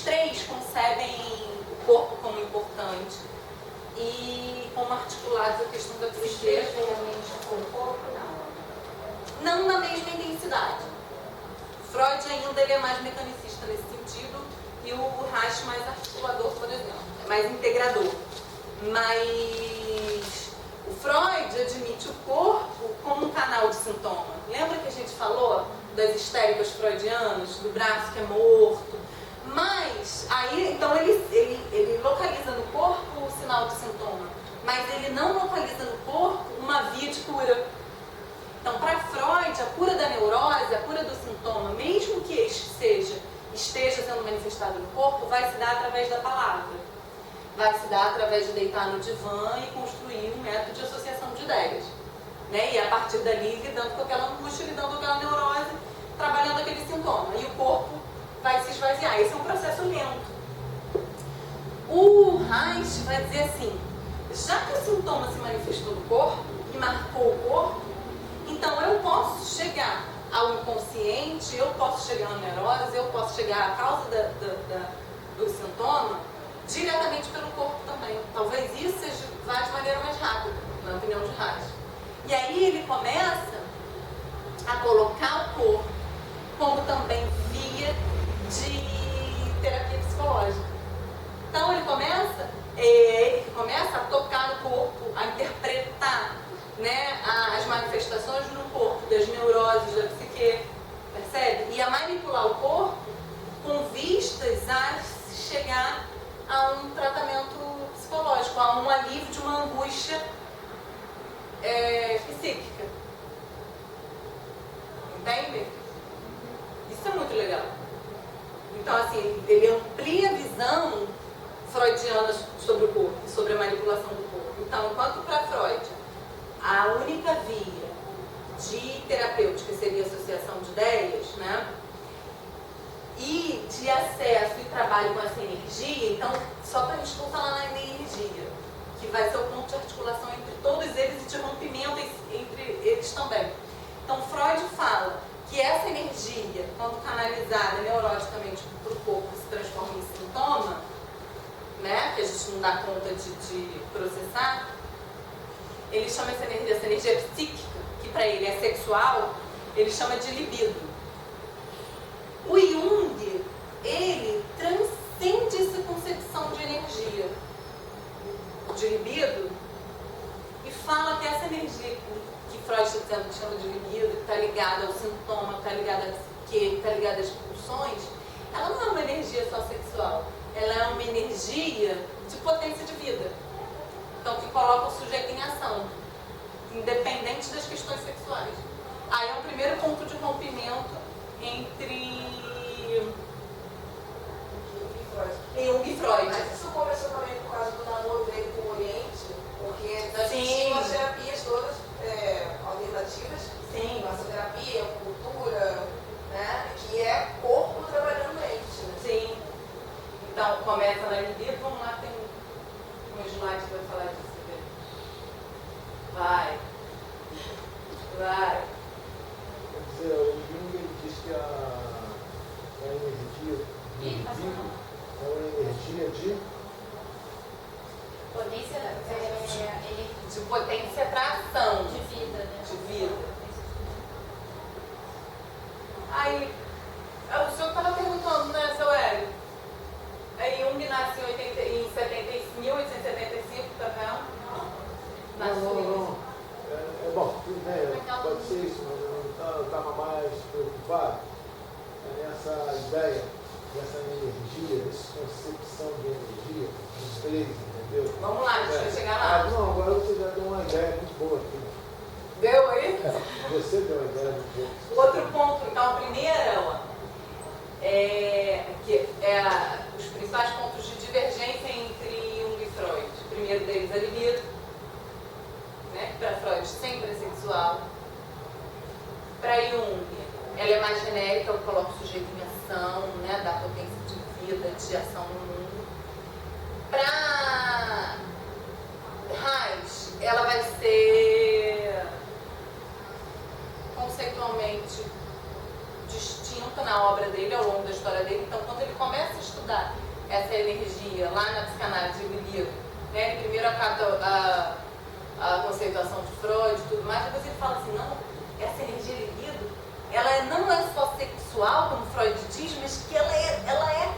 três concebem o corpo como importante e como articulados a questão da psique. Os três realmente com o corpo, não? Não na mesma intensidade. Freud ainda ele é mais mecanicista nesse sentido e o Reich mais articulador, por exemplo, mais integrador. Mas o Freud admite o corpo como um canal de sintoma. Lembra que a gente falou das histéricas freudianas, do braço que é morto? Mas aí, então ele localiza no corpo o sinal de sintoma, mas ele não localiza no corpo uma via de cura. Então, para Freud, a cura da neurose, a cura do sintoma, mesmo que este esteja sendo manifestado no corpo, vai se dar através da palavra. Vai se dar através de deitar no divã e construir um método de associação de ideias. Né? E a partir dali, lidando com aquela angústia, lidando com aquela neurose, trabalhando aquele sintoma. E o corpo vai se esvaziar. Esse é um processo lento. O Reich vai dizer assim, já que o sintoma se manifestou no corpo e marcou o corpo, então eu posso chegar ao inconsciente, eu posso chegar à neurose, eu posso chegar à causa do sintoma diretamente pelo corpo também. Talvez isso vá de maneira mais rápida, na opinião de Reich. E aí ele começa a colocar o corpo como também via de terapia psicológica. Então ele começa a tocar no corpo, a interpretar, né, as manifestações no corpo, das neuroses, da psique, percebe? E a manipular o corpo com vistas a chegar a um tratamento psicológico, a um alívio de uma angústia psíquica. Entende? Isso é muito legal. Então, assim, ele amplia a visão freudiana sobre o corpo, sobre a manipulação do corpo. Então, enquanto para Freud, a única via de terapêutica seria a associação de ideias, né? E de acesso e trabalho com essa energia, então, só para a gente voltar lá na energia, que vai ser o ponto de articulação entre todos eles e de rompimento entre eles também. Então, Freud fala que essa energia, quando canalizada neuroticamente para o corpo, se transforma em sintoma, né, que a gente não dá conta de processar, ele chama essa energia psíquica, que para ele é sexual, ele chama de libido. O Jung, ele transcende essa concepção de energia, de libido, e fala que essa energia que Freud está dizendo que chama de libido, que está ligada ao sintoma, que está ligada à psique, que está ligada às pulsões, ela não é uma energia só sexual, ela é uma energia de potência de vida. Então, que coloca o sujeito em ação, independente das questões sexuais. Aí é o primeiro ponto de rompimento entre Jung e Freud. Mas isso começou também por causa do namoro dele com o Oriente, porque Sim. existiam as terapias todas alternativas, Sim. massoterapia, acupuntura, né, que é corpo trabalhando mente. Né? Sim. Então, começa na libido, vamos lá, tem um slide que vai falar disso. Né? Vai. Quer dizer, o Jung ele diz que a energia do libido é uma energia de Potência, de potência para ação. de vida, né? De vida. Aí, o senhor estava perguntando, né, seu Hélio? Aí Jung nasceu em 1875, tá vendo? Não. Bom, tudo bem, pode ser isso, mas eu estava mais preocupado nessa ideia, dessa energia, dessa concepção de energia, dos três, entendeu? Vamos lá, deixa eu chegar lá. Não, agora você já deu uma ideia muito boa aqui. Deu aí? Você deu uma ideia muito boa. Outro ponto, então, a primeira, ó, os principais pontos de divergência entre Jung e Freud. O primeiro deles é a libido, né, que para Freud sempre é sexual. Para Jung, ela é mais genérica, ela coloca o sujeito em ação, né, dá potência de vida, de ação no mundo. Para Reich, ela vai ser conceitualmente distinta na obra dele, ao longo da história dele. Então, quando ele começa a estudar estudar essa energia lá na psicanálise libido, né? Ele primeiro acata a conceituação de Freud e tudo mais, depois ele fala assim, não, essa energia libido, ela não é só sexual, como Freud diz, mas que ela é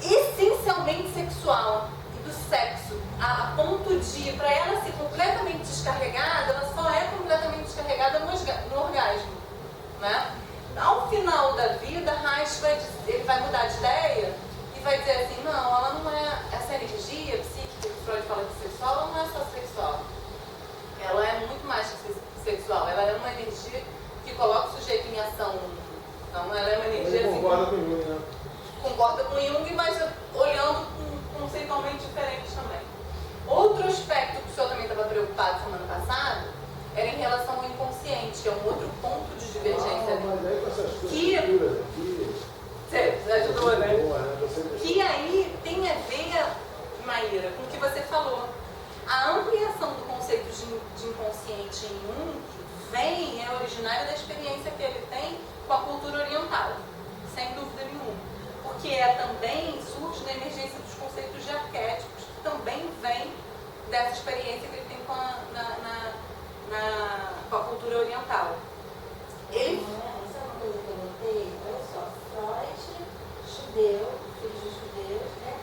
essencialmente sexual, e do sexo, a ponto de, para ela ser completamente descarregada, ela só é completamente descarregada no orgasmo, né? Ao final da vida, Reich ele vai mudar de ideia e vai dizer assim, não, ela não é, essa energia psíquica que Freud fala de sexual, ela não é só sexual. Ela é muito mais que sexual, ela é uma energia que coloca o sujeito em ação. Então, ela é uma energia... Ele concorda com Jung, né? Concorda com Jung, mas olhando conceitualmente diferente também. Outro aspecto que o senhor também estava preocupado semana passada era em relação ao inconsciente, que é um outro ponto de divergência. Mas aí com essas que aqui... Você ajudou, né? Boa, né? Que aí tem a ver, Maíra, com o que você falou. A ampliação do conceito de inconsciente em Jung é originária da experiência que ele tem com a cultura oriental, sem dúvida nenhuma. Porque também surge na emergência dos conceitos de arquétipos, que também vem dessa experiência que ele tem com a cultura oriental. Ele... Essa é uma coisa que eu notei, olha só, Freud, judeu, filho de judeus, né?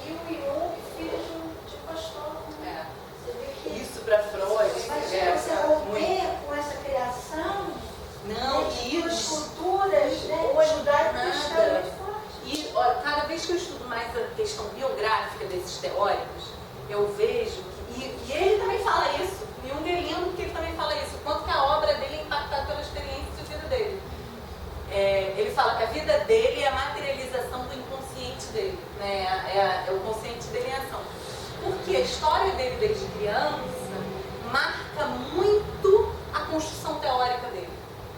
E o Jung, filho de pastor. É. Você vê que... Isso para Freud... Mas você romper com essa criação, não, né, e as culturas, né? O ajudar cristã é muito forte. E olha, cada vez que eu estudo mais a questão biográfica desses teóricos, eu vejo que... E ele também fala isso. Jung é lindo porque ele também fala isso. O quanto que a obra dele é impactada pela experiência de vida dele. Ele fala que a vida dele é a materialização do inconsciente dele. Né? É o consciente dele em ação. Porque a história dele desde criança marca muito a construção teórica dele.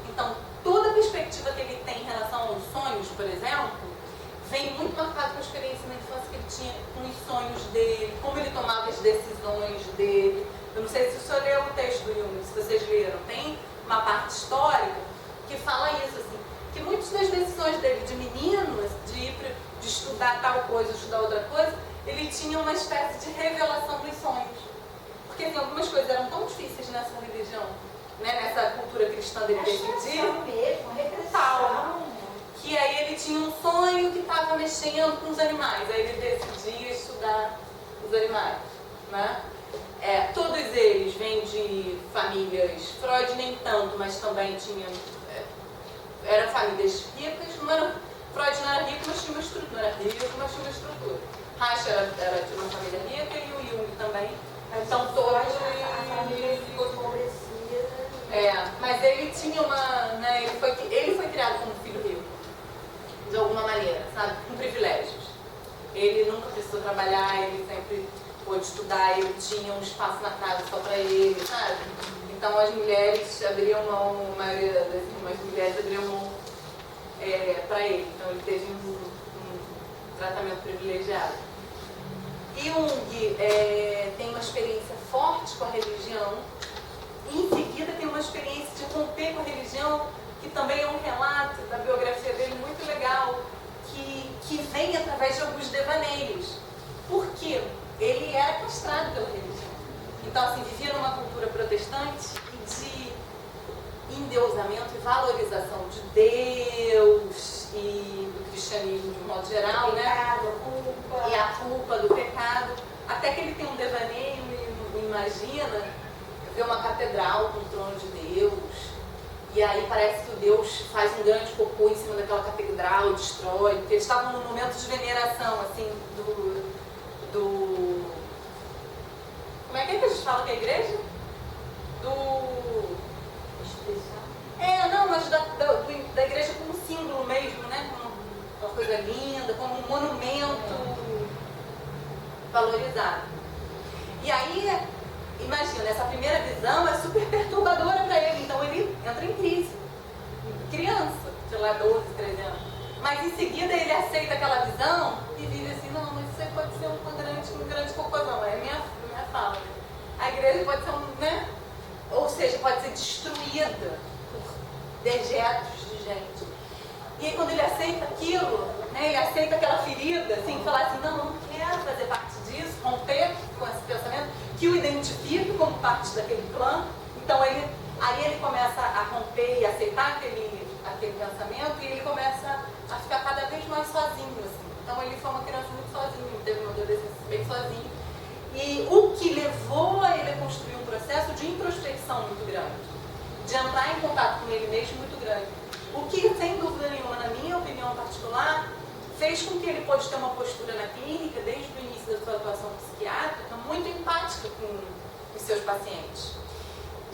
Então, toda a perspectiva que ele tem em relação aos sonhos, por exemplo, vem muito marcado com a experiência na infância que ele tinha com os sonhos dele, como ele tomava as decisões dele. Eu não sei se o senhor leu o texto do Jung, se vocês leram. Tem uma parte histórica que fala isso, assim, que muitas das decisões dele de menino, de estudar tal coisa, estudar outra coisa, ele tinha uma espécie de revelação dos sonhos. Porque assim, algumas coisas eram tão difíceis nessa religião, né, nessa cultura cristã dele decidir, mesmo, regressão. que aí ele tinha um sonho que estava mexendo com os animais, aí ele decidia estudar os animais, né? Todos eles vêm de famílias, Freud nem tanto, mas também tinha, eram famílias ricas, Freud não era rico, mas tinha uma estrutura, Reich era de uma família rica e o Jung também, então todos... A família ficou empobrecida. Mas ele tinha uma, né, ele foi criado como filho rico, de alguma maneira, sabe, com privilégios. Ele nunca precisou trabalhar, ele sempre pôde estudar, ele tinha um espaço na casa só para ele, sabe? Então as mulheres abriam mão, a maioria das mulheres abriam mão para ele. Então ele teve um tratamento privilegiado. Jung tem uma experiência forte com a religião, e em seguida tem uma experiência de romper com a religião, que também é um relato da biografia dele muito legal, que vem através de alguns devaneios. Por quê? Ele era castrado pela religião. Então, assim, vivia numa cultura protestante de endeusamento e valorização de Deus e do cristianismo de um modo geral, né? E a culpa do pecado. Até que ele tem um devaneio e imagina ver uma catedral com o trono de Deus. E aí parece que o Deus faz um grande cocô em cima daquela catedral, destrói. Porque eles estavam num momento de veneração, assim, como é que a gente fala que é a igreja? Instituição. Não, mas da igreja como símbolo mesmo, né? Como uma coisa linda, como um monumento valorizado. E aí, imagina, essa primeira visão é super perturbadora para ele, então ele entra em crise. Criança, sei lá, 12, 13 anos. Mas em seguida ele aceita aquela visão e vive assim, não, mas isso aí pode ser um grande cocôzão, é minha fala. A igreja pode ser né? Ou seja, pode ser destruída por dejetos de gente. E aí quando ele aceita aquilo, né, né? Ele aceita aquela ferida, assim, falar assim, não, eu não quero fazer parte disso, romper com esse pensamento, que o identifica como parte daquele clã. Então aí ele começa a romper e aceitar aquele pensamento e ele começa a ficar cada vez mais sozinho, assim. Então ele foi uma criança muito sozinho, teve uma adolescência bem sozinho. E o que levou a ele a construir um processo de introspecção muito grande, de entrar em contato com ele mesmo muito grande. O que, sem dúvida nenhuma, na minha opinião particular, fez com que ele pôde ter uma postura na clínica, desde o início da sua atuação psiquiátrica, muito empática com os seus pacientes.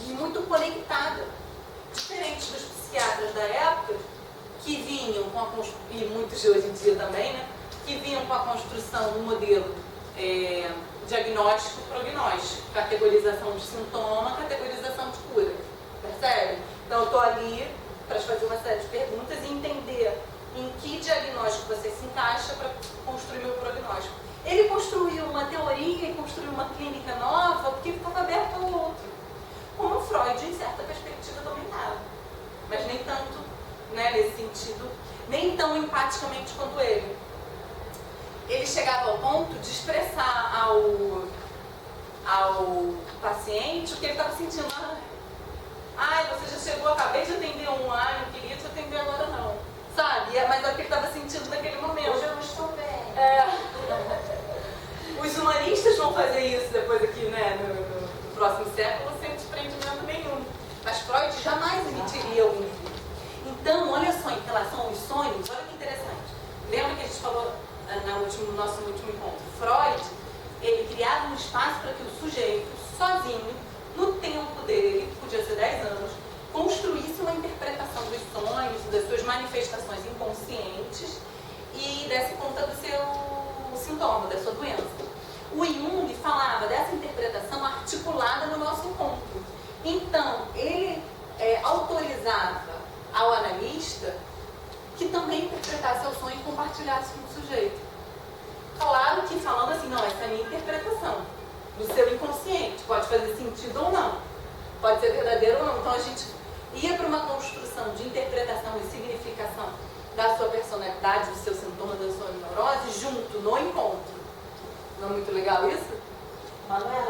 E muito conectada. Diferente dos psiquiatras da época, que vinham com a construção, e muitos de hoje em dia também, né, que vinham com a construção do modelo diagnóstico-prognóstico, categorização de sintoma, categorização de cura. Percebe? Então eu estou ali para te fazer uma série de perguntas e entender em que diagnóstico você se encaixa para construir meu prognóstico. Ele construiu uma teoria e construiu uma clínica nova porque ele estava aberto ao outro. Como Freud, em certa perspectiva, também estava. Mas nem tanto, né, nesse sentido, nem tão empaticamente quanto ele. Ele chegava ao ponto de expressar ao paciente o que ele estava sentindo. Ai, você já chegou, acabei de atender um, ai, não queria te atender agora não. Sabe? Mas é o que ele estava sentindo naquele momento. Hoje eu não estou bem. Os humanistas vão fazer isso depois aqui, né, no próximo século, sem desprendimento nenhum. Mas Freud jamais emitiria algum livro. Então, olha só, em relação aos sonhos, olha que interessante. Lembra que a gente falou no nosso último encontro? Freud, ele criava um espaço para que o sujeito, sozinho, no tempo dele, podia ser 10 anos, construísse uma interpretação dos sonhos, das suas manifestações inconscientes e desse conta do seu sintoma, da sua doença. O Jung falava dessa interpretação articulada no nosso encontro. Então, ele autorizava ao analista que também interpretasse o sonho e compartilhasse com o sujeito. Claro que falando assim, não, essa é a minha interpretação do seu inconsciente, pode fazer sentido ou não, pode ser verdadeiro ou não. Então a gente ia para uma construção de interpretação e significação da sua personalidade, do seu sintoma, da sua neurose, junto, no encontro. Não é muito legal isso? Manuela,